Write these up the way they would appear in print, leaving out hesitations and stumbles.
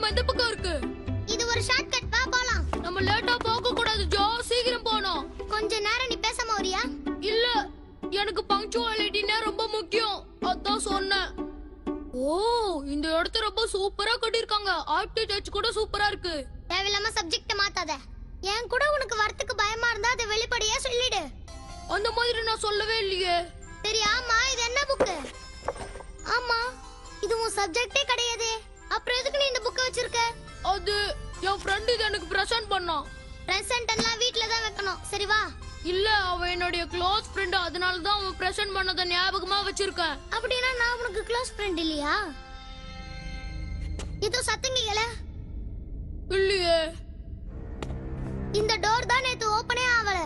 எந்த பக்கம் இருக்கு? இது ஒரு ஷார்ட்கட், வா போலாம். நம்ம லேட்டா போக கூடாது ஜோ, சீக்கிரம் போணும். கொஞ்ச நேரம் நீ பேசாம வரியா? இல்ல, எனக்கு பங்க்சுவாலிட்டினா ரொம்ப முக்கியம், அதான் சொன்னேன். ஓ, இந்த இடத்த ரொம்ப சூப்பரா கட்டிருக்காங்க. ஆர்கிடெக்ட் கூட சூப்பரா இருக்கு. தேவையில்லாம சப்ஜெக்ட் மாத்தாத. என் கூட உனக்கு வரத்துக்கு பயமா இருந்தா அதை வெளிப்படையா சொல்லிடு. அந்த மாதிரி நான் சொல்லவே இல்லையே. சரி, ஆமா, இது என்ன புக்கு? ஆமா, இது உன் சப்ஜெக்டே கிடையாது. அப்புறம் எதுக்கு நீ இந்த புக்கை வச்சிருக்க? அது என் ஃப்ரெண்ட் இது எனக்கு பிரசன்ட் பண்ணான். பிரசன்ட் எல்லாம் வீட்ல தான் வைக்கணும். சரி வா. இல்ல, அவன் என்னுடைய க்ளோஸ் ஃப்ரெண்ட், அதனால தான் அவன் பிரசன்ட் பண்ணத ஞாபகமா வச்சிருக்கேன். அப்படின்னா நான் உனக்கு க்ளோஸ் ஃப்ரெண்ட் இல்லையா? இது சத்தங்கீங்கள இல்லையே. இந்த டோர் தான் நேத்து ஓபனே ஆகல.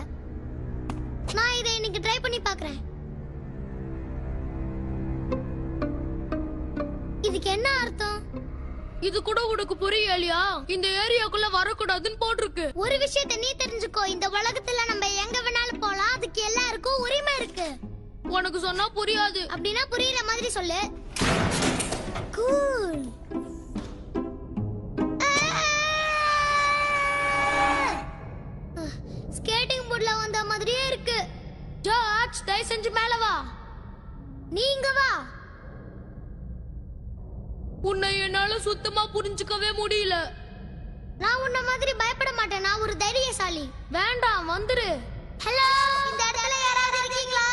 நான் இதை இன்னைக்கு ட்ரை பண்ணி பார்க்கறேன். இதுக்கு என்ன அர்த்தம்? இது கூட உனக்கு புரியலையா? இந்த ஏரியாக்குள்ள வரக்கூடாதுன்னு போட்டிருக்கு. ஒரு விஷயத்தை நீ தெரிஞ்சுக்கோ, இந்த உலகத்துல நம்ம எங்க வேணாலும் போலாம், அதுக்கு எல்லாருக்கும் உரிமை இருக்கு. உனக்கு சொன்னா புரியாது. அப்படின்னா புரியுற மாதிரி சொல்லு. கூல். ஸ்கேட்டிங் போர்ட்ல வந்த மாதிரியே இருக்கு. ஜார்ஜ், தயவு செஞ்சு மேல வா. நீங்க வா. உன்னை என்னால சுத்தமா புரிஞ்சுக்கவே முடியல. நான் உன்ன மாதிரி பயப்பட மாட்டேன், நான் ஒரு தைரியசாலி. வேண்டாம், வந்துரு. ஹலோ, இந்த இடத்துல யாராவது இருக்கீங்களா?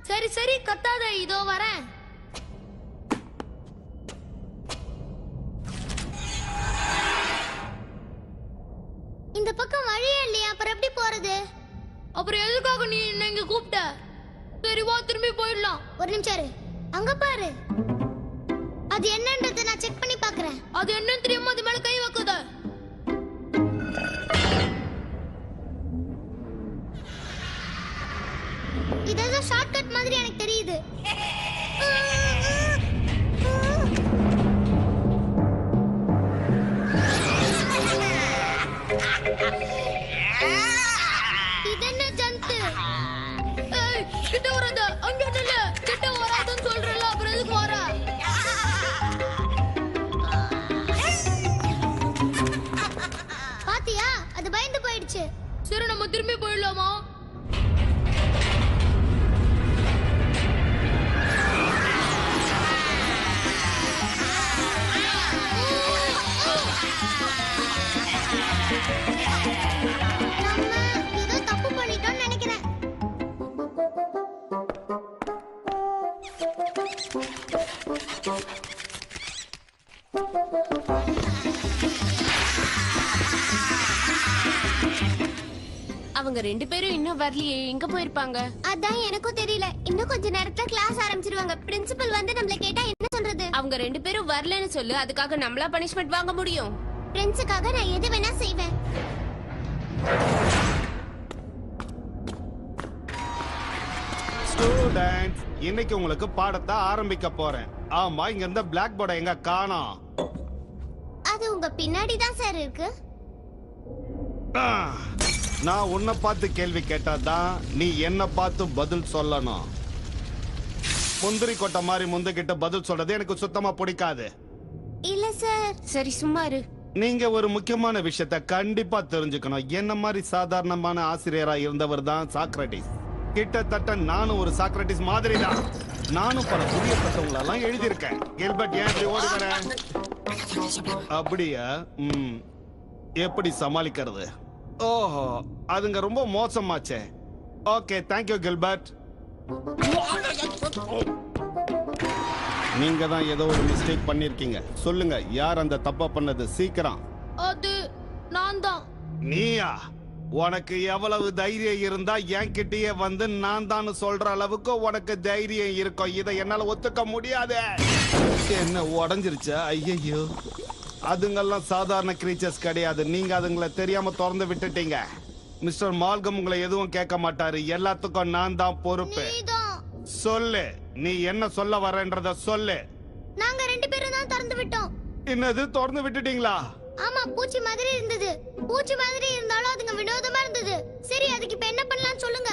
சரி சரி, கத்தாத, இதோ வரேன். இந்த பக்கம் வழியே இல்லையா, அப்புறம் எப்படி போறது? அப்புறம் எதுக்காக நீ என்ன இங்க கூப்பிட்ட? சரி வா, திரும்பி போயிடலாம். ஒரு நிமிஷம் இரு, அங்க பாரு. அது என்னன்றதை நான் செக் பண்ணி பார்க்கறேன். அது என்னன்னு தெரியாம அது மேல கை வைக்காத. இது ஏதோ ஷார்ட்கட் மாதிரி எனக்கு தெரியுது. இது என்ன ஜந்து? ஏய், கிட்ட வராத. அங்க நில்லு. கிட்ட வராதன்னு சொல்றல, அப்புறம் எதுக்கு வர? பாத்தியா, அது பயந்து போயிடுச்சு. சரி, நம்ம திரும்பி போயிடலாமா? நம்ம ஏதோ தப்பு பண்ணிட்டோம்னு நினைக்கிறேன். அவங்க ரெண்டு பேரும் இன்னும் வரலையே, எங்க போயிருப்பாங்க? அதான் எனக்கும் தெரியல. இன்னும் கொஞ்ச நேரத்துல கிளாஸ் ஆரம்பிச்சிருவாங்க. பிரின்சிபல் வந்து நம்மள கேட்டா என்ன சொல்றது? அவங்க ரெண்டு பேரும் வரலன்னு சொல்லு, அதுக்காக நம்மளா பனிஷ்மெண்ட் வாங்க முடியும்? ஃப்ரெண்ட்ஸுக்காக நான் எது வேணா செய்வேன். ஸ்டூடண்ட்ஸ், இன்னைக்கு உங்களுக்கு பாடத்தை ஆரம்பிக்க போறேன். ஆமா, இங்க இருந்த பிளாக் போர்டை எங்க காணோம்? அது உங்க பின்னாடி தான் சார் இருக்கு. நான் உன்னை பார்த்து கேள்வி கேட்டாதான் நீ என்ன பார்த்து பதில் சொல்லணும். முந்திரி கொட்டை மாதிரி முந்துகிட்ட பதில் சொல்றது எனக்கு சுத்தமா பிடிக்காது. இல்ல சார். சரி, சும்மா இரு. நீங்க ஒரு முக்கியமான விஷயத்த கண்டிப்பா தெரிஞ்சுக்கணும். என்ன மாதிரி சாதாரணமான ஆசிரியரா இருந்தவர் தான் சாக்ரட்டிஸ். கிட்டத்தட்ட நானும் ஒரு சாக்ரட்டிஸ் மாதிரி தான். நானும் பல புதிய புத்தகங்களெல்லாம் எழுதியிருக்கேன். கில்பர்ட், ஏன் இப்படி ஓடி வர? அப்படியா? எப்படி சமாளிக்கிறது? ஓஹோ, அதுங்க ரொம்ப மோசமாச்சே. Okay, thank you Gilbert. நீங்க தான் ஏதோ ஒரு மிஸ்டேக் பண்ணிருக்கீங்க. சொல்லுங்க, யார் அந்த தப்பா பண்ணது? சீக்கிரம். அது நான் தான். நீயா? உனக்கு எவ்வளவு தைரியம் இருந்தா என்கிட்டயே வந்து நான் தான் சொல்ற அளவுக்கு உனக்கு தைரியம் இருக்கும். இதை என்னால ஒத்துக்க முடியாது. என்ன உடஞ்சிருச்சா? ஐயோ, அதுங்கெல்லாம் சாதாரண கிரீச்சர்ஸ் கிடையாது. நீங்க அதுங்களை தெரியாம திறந்து விட்டுட்டீங்க. மிஸ்டர் மால்கம் உங்களை எதுவும் கேட்க மாட்டாரு. எல்லாத்துக்கும் நான் தான் பொறுப்பு. சொல்லு, நீ என்ன சொல்ல வரன்றத சொல்லு. நாங்க ரெண்டு பேரும் தான் திறந்து விட்டோம். என்னது, திறந்து விட்டுட்டீங்களா? ஆமா, பூச்சி மாதிரி இருந்தது. பூச்சி மாதிரி இருந்தாலும் அதுங்க வினோதமா இருந்தது. சரி, அதுக்கு இப்ப என்ன பண்ணலாம் சொல்லுங்க.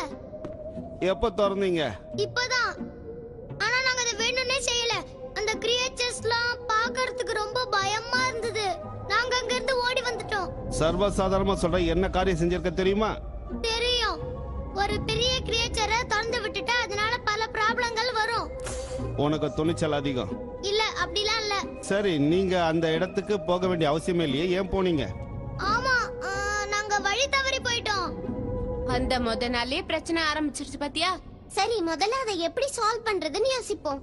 எப்ப திறந்தீங்க? இப்பதான். ஆனா நாங்க அதை வேணும்னே செய்யல. அந்த கிரியேச்சர்ஸ்லாம் பார்க்கிறதுக்கு ரொம்ப பயமா இருந்தது. சர்வசாதாரணமா சொல்ற என்ன காரியம் செஞ்சிருக்க தெரியுமா? தெரியும். ஒரு பெரிய கிரியேச்சரை திறந்து விட்டுட்டா அதனால பல ப்ராப்ளங்கள் வரும். உனக்கு துணிச்சல் அதிகம். இல்ல அப்படிலாம் இல்ல. சரி, நீங்க அந்த இடத்துக்கு போக வேண்டிய அவசியமே இல்லையே, ஏன் போனீங்க? ஆமா, நாங்க வழி தவறி போயிட்டோம். வந்த முத நாளே பிரச்சனை ஆரம்பிச்சிருச்சு பாத்தியா? சரி, முதல்ல அதை எப்படி சால்வ் பண்றதுன்னு யோசிப்போம்.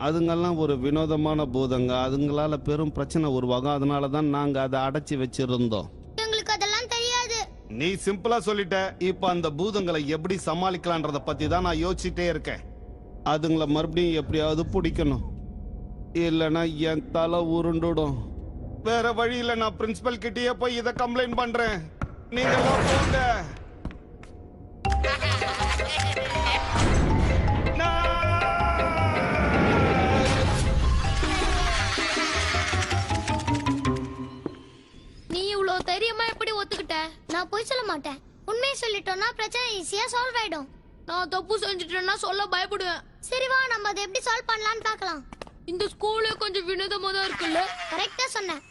அதுங்கெல்லாம் ஒரு வினோதமான பூதங்க. அதுங்களால பெரும் பிரச்சனை உருவாகும். அதனால தான் நாங்க அதை அடைச்சி வச்சிருந்தோம். எங்களுக்கு அதெல்லாம் தெரியாது. நீ சிம்பிளா சொல்லிட்ட. இப்ப அந்த பூதங்களை எப்படி சமாளிக்கலான்றத பத்தி தான் நான் யோசிச்சுட்டே இருக்கேன். அதுங்களை மறுபடியும் எப்படியாவது பிடிக்கணும், இல்லைன்னா என் தலை உருண்டுடும். வேற வழியில நான் பிரின்சிபல் கிட்டயே போய் இதை கம்ப்ளைண்ட் பண்றேன். நீங்க போங்க. நீ இவ்வளவு தைரியமா எப்படி ஒத்துக்கிட்ட? நான் போய் சொல்ல மாட்டேன். உண்மையை சொல்லிட்டோம்னா பிரச்சனை ஈஸியா சால்வ் ஆயிடும். நான் தப்பு செஞ்சுட்டேன்னா சொல்ல பயப்படுவேன். சரி வா, நம்ம அதை எப்படி சால்வ் பண்ணலாம்னு பார்க்கலாம். இந்த ஸ்கூலே கொஞ்சம் வினோதமா தான் இருக்குல்ல? கரெக்டா சொன்னேன்.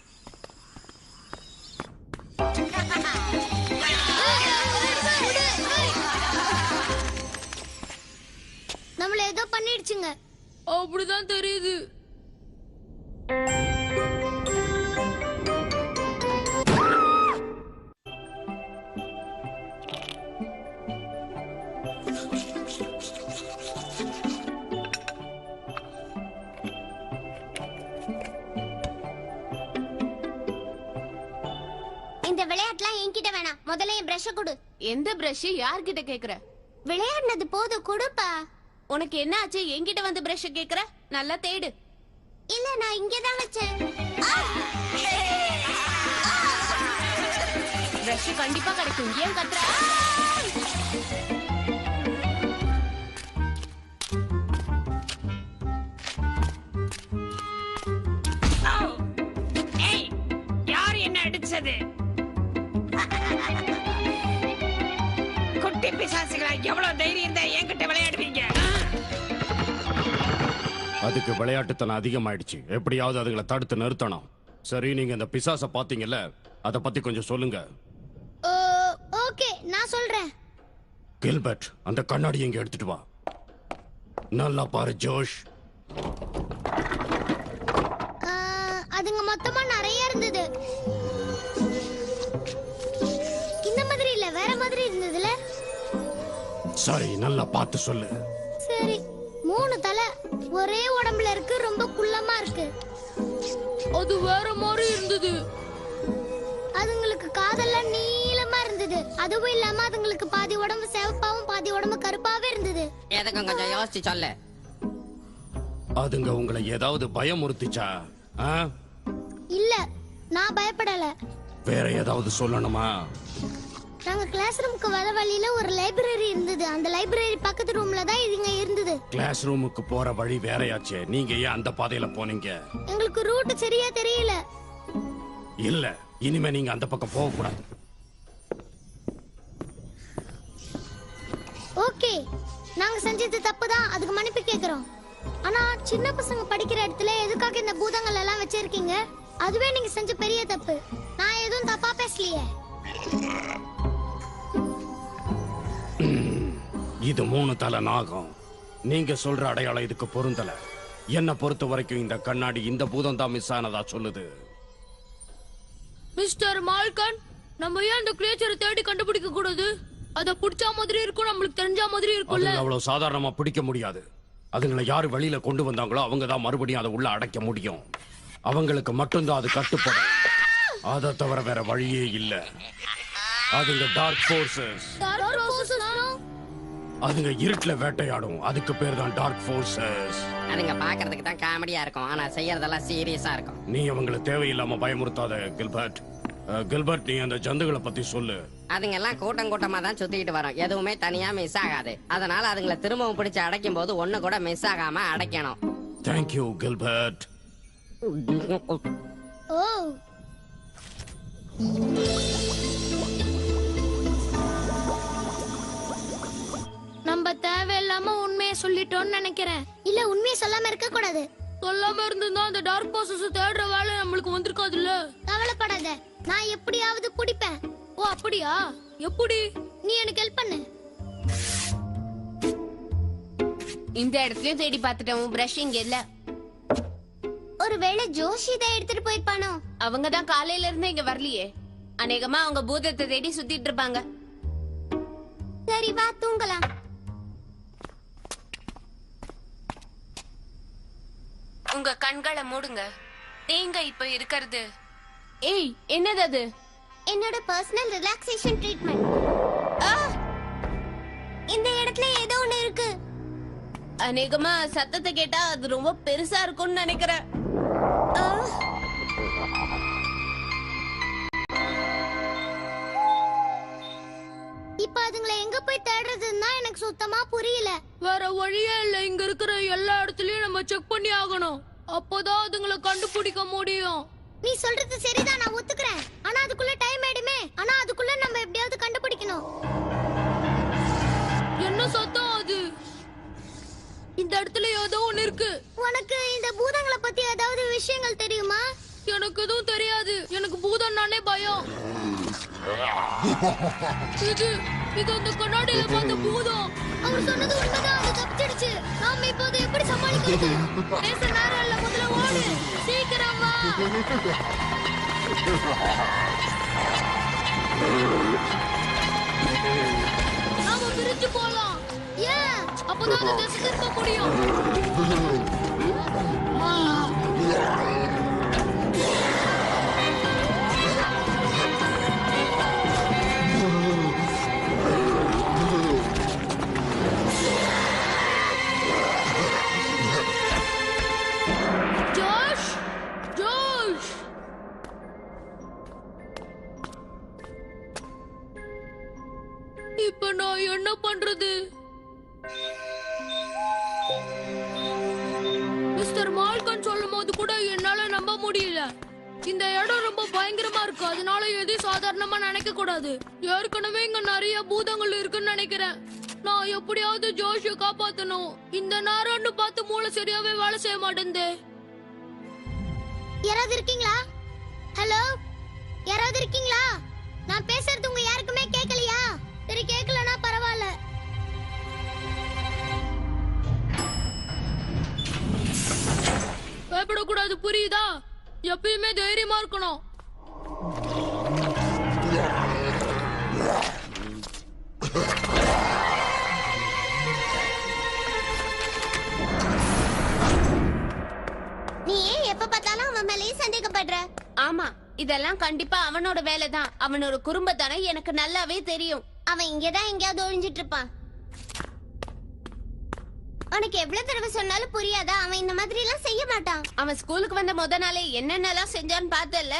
நம்மள ஏதோ பண்ணிடுச்சுங்க. அப்படிதான் தெரியுது. இந்த விளையாட்டுலாம் என்கிட்ட வேணாம். முதல்ல என் பிரஷ கொடு. எந்த பிரஷ் யார்கிட்ட கேக்குற? விளையாடுனது போதும், கொடுப்பா. உனக்கு என்ன ஆச்சு? என்கிட்ட வந்து பிரஷ் கேக்குற? நல்லா தேடு. இல்ல, நான் இங்கதான் வச்சேன். பிரஷ் கண்டிப்பா கிடைக்கும். ஏன் கத்துற? யார் என்ன அடிச்சது? குட்டி பிசாசுகளா, எவ்வளவு தைரியம் தான் என்கிட்ட விளையாடுவீங்க? அதுக்கு விளையாட்டுத்தனம் அதிகமாயிடுச்சு. எப்படியாவது அதுங்களை தடுத்து நிறுத்தணும். சரி, நீங்க இந்த பிசாச பாத்தீங்கல்ல, அத பத்தி கொஞ்சம் சொல்லுங்க. ஓகே, நான் சொல்றேன். கில்பர்ட், அந்த கண்ணாடி இங்க எடுத்துட்டு வா. நல்லா பாரு ஜோஷ். அதுங்க மொத்தமா நிறைய இருந்தது. இந்த மாதிரி இல்ல, வேற மாதிரி இருந்ததுல. சரி, நல்லா பார்த்து சொல்லு. சரி, 3 தலை ஒரே உடம்புல இருக்கு. ரொம்ப குள்ளமா இருக்கு. அது வேற மாதிரி இருந்தது. அதுங்களுக்கு காதெல்லாம் நீளமா இருந்தது. அதுவும் இல்லாம அதுங்களுக்கு பாதி உடம்பு சிவப்பாவும் பாதி உடம்பு கருப்பாவே இருந்தது. எதுக்கும் கொஞ்சம் யோசிச்சு சொல்லு. அதுங்க உங்களை ஏதாவது பயமுறுத்திச்சா? இல்ல, நான் பயப்படல. வேற ஏதாவது சொல்லணுமா? நாங்க கிளாஸ் ரூமுக்கு வர வழியில ஒரு லைப்ரரி இருந்தது. அந்த லைப்ரரி பக்கத்து ரூம்ல தான் இதுங்க இருந்தது. கிளாஸ் ரூமுக்கு போற வழி வேறையாச்சே. நீங்க ஏன் அந்த பாதையில போனீங்க? எங்களுக்கு ரூட் சரியா தெரியல. இல்ல, இனிமே நீங்க அந்த பக்கம் போக கூடாது. ஓகே, நாங்க செஞ்சது தப்புதான். அதுக்கு மன்னிப்பு கேக்குறோம். ஆனா சின்ன பசங்க படிக்கிற இடத்துல எதுக்காக இந்த பூதங்கள் எல்லாம் வச்சிருக்கீங்க? அதுவே நீங்க செஞ்ச பெரிய தப்பு. நான் எதுவும் தப்பா பேசலையே. இது 3 தலை நாகம். நீங்க சொல்ற அடையாளம் இதுக்கு பொருந்தல. என்ன பொறுத்த வரைக்கும் இந்த கண்ணாடி இந்த பூதம் தான் மிஸ் ஆனதா சொல்லுது. மிஸ்டர் மால்கன், நம்ம ஏன் இந்த கிரியேச்சரை தேடி கண்டுபிடிக்க கூடாது? அத புடிச்ச மாதிரி இருக்கும், நம்மளுக்கு தெரிஞ்ச மாதிரி இருக்கும்ல. அதுங்க அவ்வளவு சாதாரணமா பிடிக்க முடியாது. அதுங்களை யாரு வெளியில கொண்டு வந்தாங்களோ அவங்க தான் மறுபடியும் அதை உள்ள அடைக்க முடியும். அவங்களுக்கு மட்டும்தான் அது கட்டுப்படும். அதை தவிர வேற வழியே இல்ல. அதுங்க டார்க் ஃபோர்சஸ். அதுங்க இருட்டுல வேட்டையாடும். அதுக்கு பேர் தான் டார்க் ஃபோர்சஸ். அதுங்க பாக்குறதுக்கு தான் காமெடியா இருக்கும், ஆனா செய்யறதெல்லாம் சீரியஸா இருக்கும். நீ அவங்களை தேவையில்லாம பயமுறுத்தாத கில்பர்ட். கில்பர்ட், நீ அந்த ஜந்துகளை பத்தி சொல்லு. அதுங்க எல்லாம் கூட்டம் கூட்டமா தான் சுத்திட்டு வரும். எதுவுமே தனியா மிஸ் ஆகாது. அதனால அதுங்களை திரும்பவும் பிடிச்சு அடைக்கும் போது ஒண்ணு கூட மிஸ் ஆகாம அடைக்கணும். Thank you Gilbert. ஓ, நம்ம தேவையில்லாம உண்மையை சொல்லிட்டோம்னு நினைக்கிறேன். இல்ல, உண்மையை சொல்லாம இருக்க கூடாது. சொல்லாம இருந்திருந்தா அந்த டார்க் ப்ராசஸ் தேடுற வேலை நம்மளுக்கு வந்திருக்காதுல்ல. கவலைப்படாத, அத நான் எப்படியாவது பிடிப்பேன். ஓ அப்படியா? எப்படி? நீ எனக்கு ஹெல்ப் பண்ணு. இந்த இடத்துலயும் தேடி பார்த்துட்டோம், பிரஷ் இங்க இல்ல. ஒருவேளை ஜோஷி இதை எடுத்துட்டு போயிருப்பானோ? அவங்க தான் காலையில இருந்து இங்க வரலையே. அநேகமா அவங்க பூதத்தை தேடி சுத்திட்டு இருப்பாங்க. சரி வா தூங்கலாம். உங்க கண்களை மூடுங்க. நீங்க இப்ப இருக்கிறது, ஏய் என்னது அது? என்னோட பர்சனல் ரிலாக்ஸேஷன் ட்ரீட்மெண்ட். இந்த இடத்துல ஏதோ ஒண்ணு இருக்கு. அநேகமா சத்தத்தை கேட்டா அது ரொம்ப பெருசா இருக்கும்னு நினைக்கிறேன். இப்ப அதுங்களை எங்க போய் தேடுறதுன்னா எனக்கு சுத்தமா புரியல. வேற வழியே இல்ல. இங்க இருக்கிற எல்லா இடத்துலயும் நம்ம செக் பண்ணி ஆகணும். அப்போதான் அதுங்களை கண்டுபிடிக்க முடியும். நீ சொல்றது சரிதான், நான் ஒத்துக்கிறேன். ஆனா அதுக்குள்ள டைம் ஆயிடுமே. ஆனா அதுக்குள்ள நம்ம எப்படியாவது கண்டுபிடிக்கணும். என்ன சத்தம் அது? இந்த இடத்துல ஏதோ ஒண்ணு இருக்கு. உனக்கு இந்த பூதங்களை பத்தி ஏதாவது விஷயங்கள் தெரியுமா? எனக்கு எதுவும் தெரியாது. எனக்கு பூதம் நானே பயம். இது இது அந்த கண்ணாடியில பார்த்த பூதம். அவர் சொன்னது உண்மைதான், அது தப்பிச்சிடுச்சு. நாம இப்போது எப்படி சமாளிக்கிறது? பேச நேரம் இல்ல, முதல்ல ஓடு. சீக்கிரம் வா. நாம பிரிஞ்சு போலாம். ஏன்? அப்பதான் அந்த திசை திருப்ப முடியும். ஜோஷ், ஜோஷ். இப்ப நான் என்ன பண்றது? மிஸ்டர் மால்கன் சொல்லும் போது கூட என்னால நம்ப முடியல. இந்த இடம் ரொம்ப பயங்கரமா இருக்கு. அதனால எதையும் சாதாரணமா நினைக்க கூடாது. ஏற்கனவே இங்க நிறைய பூதங்கள் இருக்குன்னு நினைக்கிறேன். நான் எப்படியாவது ஜோஷிய காப்பாத்தணும். இந்த நேரம்னு பார்த்து மூளை சரியாவே வேலை செய்ய மாட்டேங்குது. யாராவது இருக்கீங்களா? ஹலோ, யாராவது இருக்கீங்களா? நான் பேசுறது உங்க யாருக்குமே கேட்கலையா? சரி, கேட்கலனா பரவாயில்ல. பயப்படக்கூடாது, புரியுதா? எப்பயுமே தைரியமா இருக்கணும். நீ ஏன் எப்ப பார்த்தாலும் அவன் மேலேயே சந்தேகப்படுற? ஆமா, இதெல்லாம் கண்டிப்பா அவனோட வேலைதான். அவனோட குறும்பத்தானே எனக்கு நல்லாவே தெரியும். அவன் இங்கதான் எங்கேயாவது ஒழிஞ்சிட்டு இருப்பான். உனக்கு எவ்வளவு தடவை சொன்னாலும் புரியாதா? அவன் இந்த மாதிரி எல்லாம் செய்ய மாட்டான். அவன் ஸ்கூலுக்கு வந்த முத நாளே என்னென்னலாம் செஞ்சான்னு பார்த்தல.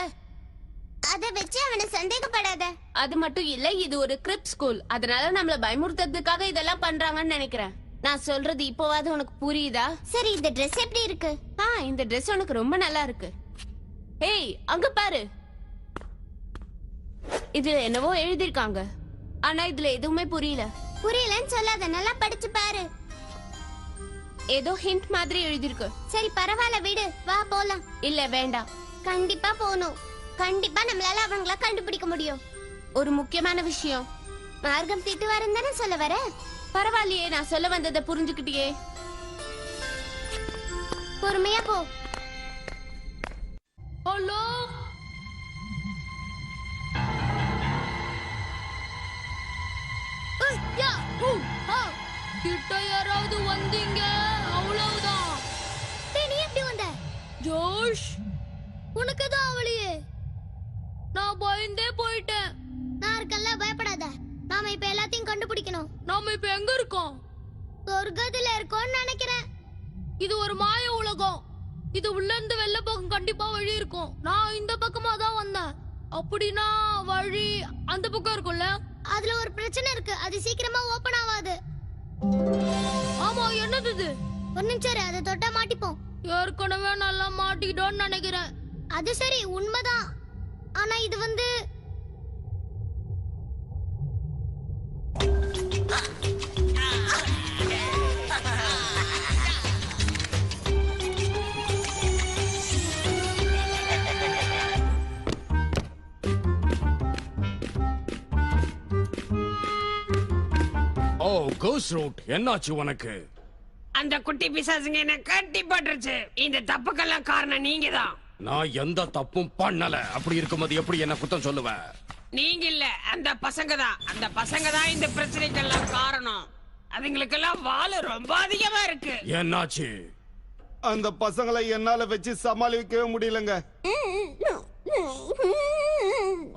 அத வச்சு அவனை சந்தேகப்படாத. அது மட்டும் இல்ல, இது ஒரு கிரிப் ஸ்கூல். அதனால நம்மள பயமுறுத்துறதுக்காக இதெல்லாம் பண்றாங்கன்னு நினைக்கிறேன். நான் சொல்றது இப்போவாது உனக்கு புரியுதா? சரி, இந்த Dress எப்படி இருக்கு? இந்த Dress உனக்கு ரொம்ப நல்லா இருக்கு. ஏய், அங்க பாரு. இதுல என்னவோ எழுதிருக்காங்க. ஆனா இதுல எதுவுமே புரியல. புரியலன்னு சொல்லாத, நல்லா படிச்சு பாரு. ஏதோ ஹிண்ட் மாதிரி எழுதிருக்கு. சரி பரவாயில்ல, விடு. வா போலாம். இல்ல வேண்டாம். கண்டிப்பா போகணும். கண்டிப்பா நம்மளால அவங்கள கண்டுபிடிக்க முடியும். ஒரு முக்கியமான விஷயம். மார்க்கம் திட்டுவாருன்னு தானே சொல்ல வர? பரவாயில்லையே, நான் சொல்ல வந்ததை புரிஞ்சுக்கிட்டியே. பொறுமையா போ. ஹலோ, கிட்ட யாராவது வந்தீங்க அவ்வளவுதான். நீ எப்படி வந்த? ஜோஷ், உனக்கு தான் அவளியே. நான் பயந்தே போயிட்டேன். நான் இருக்கல்ல, பயப்படாத. நாம இப்ப எல்லாத்தையும் கண்டுபிடிக்கணும். நாம இப்ப எங்க இருக்கோம்? சொர்க்கத்துல இருக்கோம்னு நினைக்கிறேன். இது ஒரு மாய உலகம். இது உள்ள இருந்து வெள்ள பக்கம் கண்டிப்பா வழி இருக்கும். நான் இந்த பக்கமா தான் வந்தேன். அப்படின்னா வழி அந்த பக்கம் இருக்கும்ல? அதுல ஒரு பிரச்சனை இருக்கு. அது சீக்கிரமா ஓபன் ஆகாது. ஆமா, என்னது இது? ஒரு நிமிஷம் இரு, அதை தொட்டா மாட்டிப்போம். ஏற்கனவே நல்லா மாட்டிட்டோன்னு நினைக்கிறேன். அது சரி, உண்மைதான். ஆனா இது கோஸ் ரூட் என்னாச்சு உனக்கு? அந்த குட்டி பிசாசுங்க என்ன கட்டி போட்டுருச்சு. இந்த தப்புக்கெல்லாம் காரணம் நீங்க தான். நான் எந்த தப்பும் பண்ணல. அப்படி இருக்கும்போது எப்படி என்ன குத்தம் சொல்லுவ? நீங்க இல்ல, அந்த பசங்க தான். அந்த பசங்க தான் இந்த பிரச்சனைக்கெல்லாம் காரணம். அதுங்களுக்கெல்லாம் வாழ ரொம்ப அதிகமா இருக்கு. என்னாச்சு? அந்த பசங்களை என்னால வச்சு சமாளிக்கவே முடியலங்க.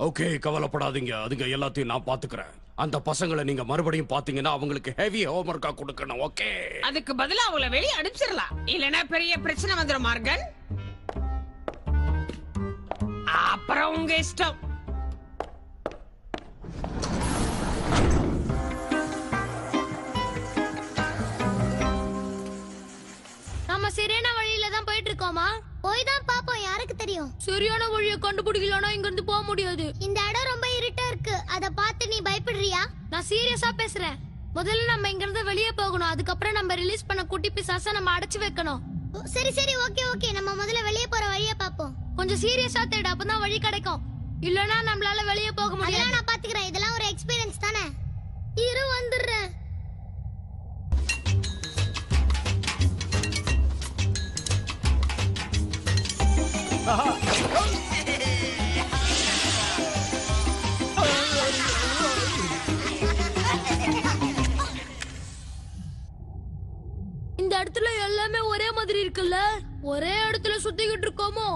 ஓகே, கவலைப்படாதீங்க. அதுங்க எல்லாத்தையும் நான் பாத்துக்கிறேன். அந்த பசங்களை நீங்க மறுபடியும் பாத்தீங்கன்னா அவங்களுக்கு ஹெவி ஹோம்வொர்க்கா கொடுக்கணும். ஓகே, அதுக்கு பதிலா அவங்கள வெளியே அனுப்பிச்சிடலாம். இல்லனா பெரிய பிரச்சனை வந்துரும் மார்கன். அப்புறம் உங்க இஷ்டம். நம்ம சரியான வழியில தான் போயிட்டு இருக்கோமா? போய் தான் பாப்போம், யாருக்கு தெரியும். சரியான வழியை கண்டுபிடிக்கலனா இங்க இருந்து போக முடியாது. இந்த இடம் ரொம்ப இருட்டா இருக்கு, அத பார்த்து நீ பயப்படுறியா? நான் சீரியஸா பேசுறேன். முதல்ல நம்ம இங்க இருந்து வெளியே போகணும். அதுக்கப்புறம் நம்ம ரிலீஸ் பண்ண குட்டி பிசாச நம்ம அடைச்சு வைக்கணும். சரி சரி, ஓகே ஓகே, நம்ம முதல்ல வெளியே போற வழியை பாப்போம். கொஞ்சம் சீரியஸா தேடு, அப்பதான் வழி கிடைக்கும். இல்லனா நம்மளால வெளியே போக முடியாது. அதெல்லாம் நான் பாத்துக்கிறேன், இதெல்லாம் ஒரு எக்ஸ்பீரியன்ஸ் தானே. இரு வந்துடுறேன். இந்த இடத்துல எல்லாமே ஒரே மாதிரி இருக்குல்ல? ஒரே இடத்துல சுத்திக்கிட்டு இருக்கோமோ?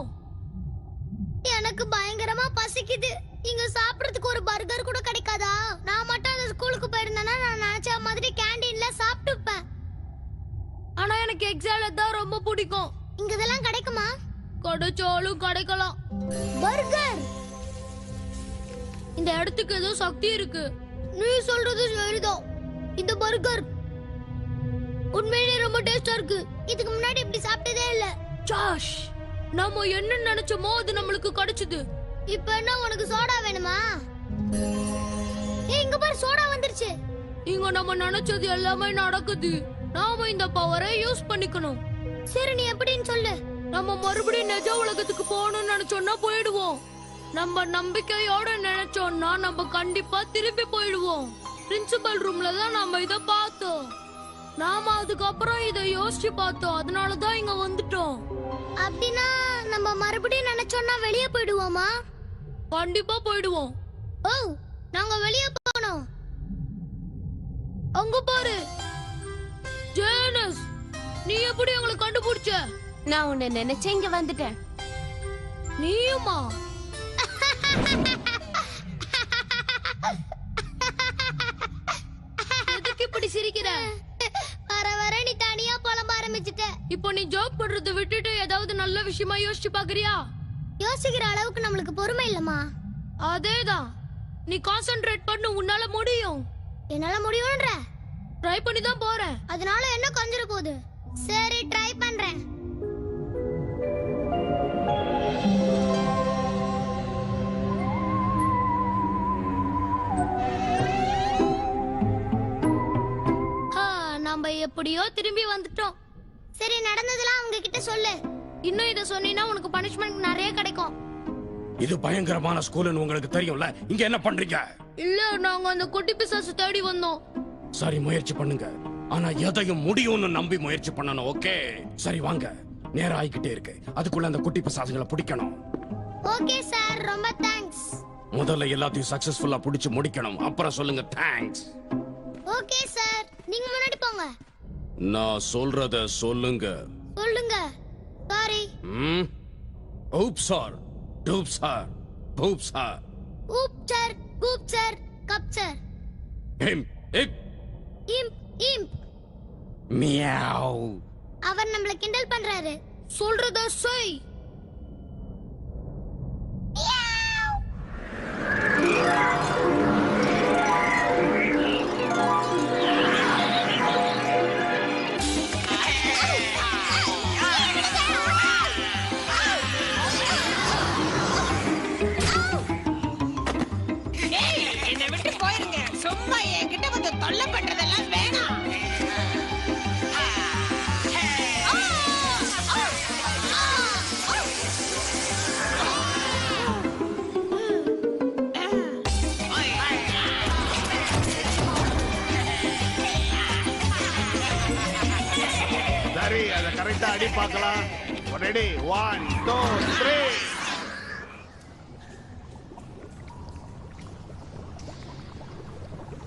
எனக்கு பயங்கரமா பசிக்குது. இங்க சாப்பிடுறதுக்கு ஒரு பர்கர் கூட கிடைக்காதா? நான் மட்டும் அந்த ஸ்கூலுக்கு போயிருந்தேன்னா நான் நினைச்ச மாதிரி கேண்டீன்ல சாப்பிட்டுப்பேன். ஆனா எனக்கு எக்ஸாலட் தான் ரொம்ப பிடிக்கும். இங்க இதெல்லாம் கிடைக்குமா? கிடைச்சாலும் கிடைக்கலாம். பர்கர். இந்த இடத்துக்கு ஏதோ சக்தி இருக்கு. நீ சொல்றது சரிதான். இந்த பர்கர் உண்மையிலே ரொம்ப டேஸ்டா இருக்கு. இதுக்கு முன்னாடி இப்படி சாப்பிட்டதே இல்ல. ஜாஷ், நம்ம என்ன நினைச்சோமோ அது நம்மளுக்கு கிடைச்சது. இப்ப என்ன உனக்கு சோடா வேணுமா? இங்க பாரு, சோடா வந்துருச்சு. இங்க நம்ம நினைச்சது எல்லாமே நடக்குது. நாம இந்த பவரை யூஸ் பண்ணிக்கணும். சரி, நீ எப்படின்னு சொல்லு. நம்ம மறுபடியும் நிஜ உலகத்துக்கு போகணும்னு நினைச்சோம்னா போயிடுவோம். நம்ம நம்பிக்கையோட நினைச்சோம்னா நம்ம கண்டிப்பா திரும்பி போயிடுவோம். பிரின்சிபல் ரூம்ல தான் நாம இத பார்த்தோம். நாம அதுக்கப்புறம் இத யோசிச்சு பார்த்தோம். அதனாலதான் இங்க வந்துட்டோம். அப்படின்னா நம்ம மறுபடியும் நினைச்சோம்னா வெளியே போயிடுவோமா? கண்டிப்பா போயிடுவோம். ஓ, நாங்க வெளியே போனோம். அங்க பாரு ஜேனஸ், நீ எப்படி எங்களை கண்டுபிடிச்ச? நான் உன்னை நினைச்சேன், இங்க வந்துட்டேன். நீயுமா? எதுக்கு இப்படி சிரிக்கிற? வர வர நீ தனியா புலம்ப ஆரம்பிச்சிட்ட. இப்போ நீ ஜோக் பண்றதை விட்டுட்டு ஏதாவது நல்ல விஷயமா யோசிச்சு பாக்குறியா? யோசிக்கிற அளவுக்கு நம்மளுக்கு பொறுமை இல்லம்மா. அதேதான். நீ கான்சென்ட்ரேட் பண்ணு, உன்னால முடியும். என்னால முடியும்ன்ற. ட்ரை பண்ணி தான் போறேன். அதனால என்ன கொஞ்சிர போகுது? சரி, ட்ரை பண்றேன். நம்ம எப்படியோ திரும்பி வந்துட்டோம். சரி, நடந்ததெல்லாம் அவங்க கிட்ட சொல்லு. இன்னும் இத சொன்னீனா உனக்கு பனிஷ்மென்ட் நிறைய கிடைக்கும். இது பயங்கரமான ஸ்கூல்னு உங்களுக்கு தெரியும்ல. இங்க என்ன பண்றீங்க? இல்ல, நாங்க அந்த குட்டி பிசாசு தேடி வந்தோம். சரி, முயற்சி பண்ணுங்க. ஆனா எதையும் முடியும்னு நம்பி முயற்சி பண்ணணும். ஓகே, சரி வாங்க. நேரம் ஆயிக்கிட்டே இருக்கு. அதுக்குள்ள அந்த குட்டி பிசாசுகளை பிடிக்கணும். ஓகே சார், ரொம்ப தேங்க்ஸ். முதல்ல எல்லாத்தையும் சக்சஸ்ஃபுல்லா பிடிச்சு முடிக்கணும். அப்புறம் சொல்லுங்க தேங்க்ஸ். ஓகே சார், நீங்க முன்னாடி போங்க. நான் சொல்றத சொல்லுங்க. சொல்லுங்க. சாரி. oops சார், டூப்ஸ் சார், பூப்ஸ் சார். ஊப் சார், கூப் சார், கப் சார். இம் இப் இம்ப் இம்ப். மியாவ். அவர் நம்மள கிண்டல் பண்றாரு. சொல்றத செய். என்னை விட்டு போயிருங்க. சும்மா என்கிட்ட வந்து தொல்லை பண்றதெல்லாம் வேணாம். அடி பார்க்கலாம். ரெடி 1 2 3.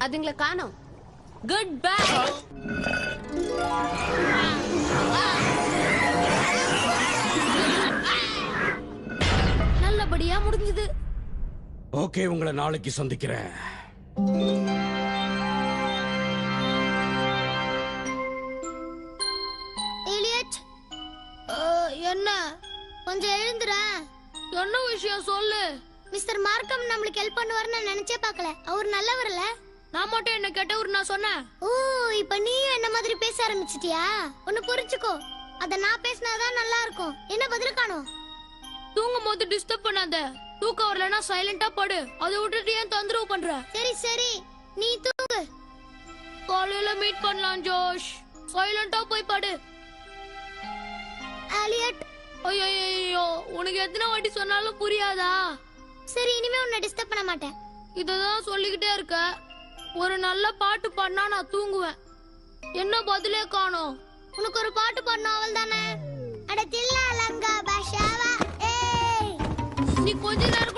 அதுங்களை காணோம். Good bye. நல்லபடியா முடிஞ்சது. ஓகே, உங்களை நாளைக்கு சந்திக்கிறேன். எலியட், என்ன கொஞ்சம் எழுந்துடா. என்ன விஷயம் சொல்லு. மிஸ்டர் மார்க்கம் நம்மளுக்கு ஹெல்ப் பண்ணுவாருன்னு நினைச்சே பார்க்கல. அவர் நல்லவர்ல. நான் மட்டும் என்ன கேட்டவர் நான் சொன்னேன். ஓ, இப்ப நீயும் என்ன மாதிரி பேச ஆரம்பிச்சிட்டியா? ஒன்னு புரிஞ்சுக்கோ, அத நான் பேசினாதான் நல்லா இருக்கும். என்ன பதில் காணோம்? தூங்கும் போது டிஸ்டர்ப் பண்ணாத. தூக்கம் வரலன்னா சைலண்டா படு. அதை விட்டுட்டு ஏன் தொந்தரவு பண்ற? சரி சரி, நீ தூங்கு. காலையில மீட் பண்ணலாம் ஜோஷ். சைலண்டா போய் படு. எலியட், ஐயோ, உனக்கு எத்தனை வாட்டி சொன்னாலும் புரியாதா? சரி, இனிமே உன்னை டிஸ்டர்ப் பண்ண மாட்டேன். இததான் சொல்லிக்கிட்டே இருக்க. ஒரு நல்ல பாட்டு பாடினா நான் தூங்குவேன். என்ன பதிலே காணோம்? உனக்கு ஒரு பாட்டு பாடணும், அவள் தானே? அட தில்லா லங்கா பாஷாவா. ஏய், நீ கொஞ்ச நேரம்